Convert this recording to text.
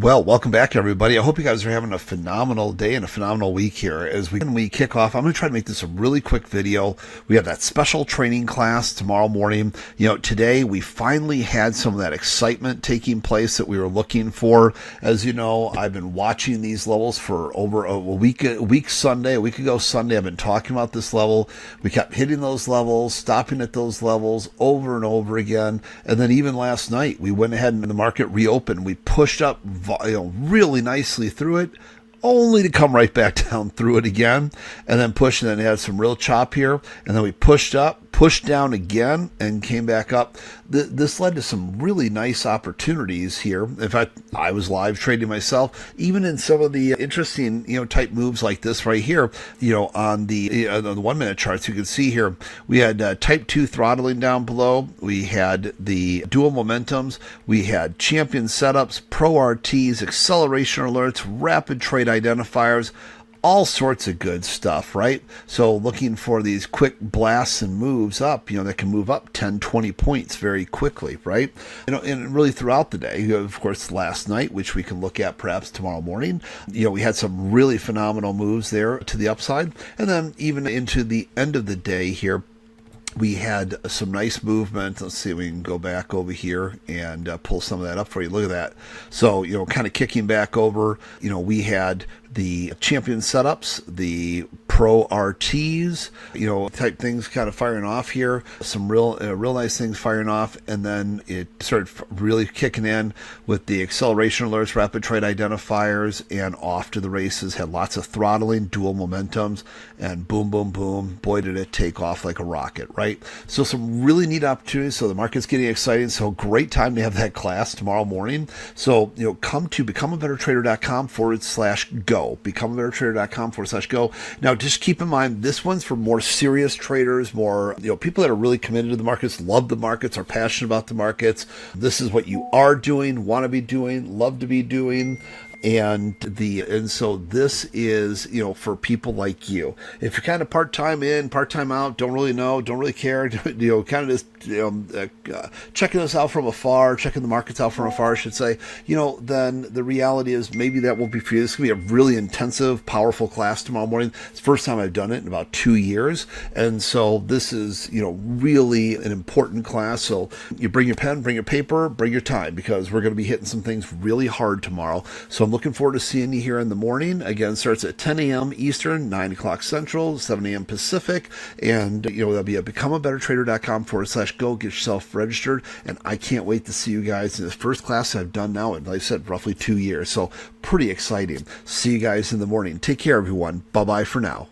Well, welcome back, everybody. I hope you guys are having a phenomenal day and a phenomenal week here. As we kick off, I'm going to try to make this a really quick video. We have that special training class tomorrow morning. Today we finally had some of that excitement taking place that we were looking for. As you know, I've been watching these levels for over a week ago Sunday. I've been talking about this level. We kept hitting those levels, stopping at those levels over and over again. And then even last night, we went ahead and the market reopened. We pushed up really nicely through it, only to come right back down through it again, and then push, and then had some real chop here, and then we pushed up, pushed down again, and came back up. This led to some really nice opportunities here. In fact, I was live trading myself, even in some of the interesting, type moves like this right here. On the 1 minute charts, you can see here we had type 2 throttling down below. We had the dual momentums. We had champion setups, pro RTs, acceleration alerts, rapid trade identifiers, all sorts of good stuff, right? So looking for these quick blasts and moves up, that can move up 10, 20 points very quickly, right? And really throughout the day, of course, last night, which we can look at perhaps tomorrow morning, we had some really phenomenal moves there to the upside. And then even into the end of the day here, we had some nice movement. Let's see if we can go back over here and pull some of that up for you. Look at that. So, kind of kicking back over, we had the champion setups, the pro RTs, type things kind of firing off here. Some real nice things firing off. And then it started really kicking in with the acceleration alerts, rapid trade identifiers, and off to the races. Had lots of throttling, dual momentums, and boom, boom, boom. Boy, did it take off like a rocket, right? So some really neat opportunities. So the market's getting exciting. So great time to have that class tomorrow morning. So, come to becomeabettertrader.com/go. becomeabettertrader.com/go. Now, just keep in mind, this one's for more serious traders, more, people that are really committed to the markets, love the markets, are passionate about the markets. This is what you are doing, want to be doing, love to be doing. And so this is, for people like you. If you're kind of part-time in, part-time out, don't really know, don't really care, kind of just, checking us out from afar, checking the markets out from afar, I should say, then the reality is maybe that won't be for you. This is going to be a really intensive, powerful class tomorrow morning. It's the first time I've done it in about 2 years. And so this is, really an important class. So you bring your pen, bring your paper, bring your time, because we're going to be hitting some things really hard tomorrow. So I'm looking forward to seeing you here in the morning. Again, starts at 10 a.m. Eastern, 9 o'clock Central, 7 a.m. Pacific. And, that'll be at becomeabettertrader.com/go. Get yourself registered. And I can't wait to see you guys in the first class I've done now in, like I said, roughly 2 years. So pretty exciting. See you guys in the morning. Take care, everyone. Bye-bye for now.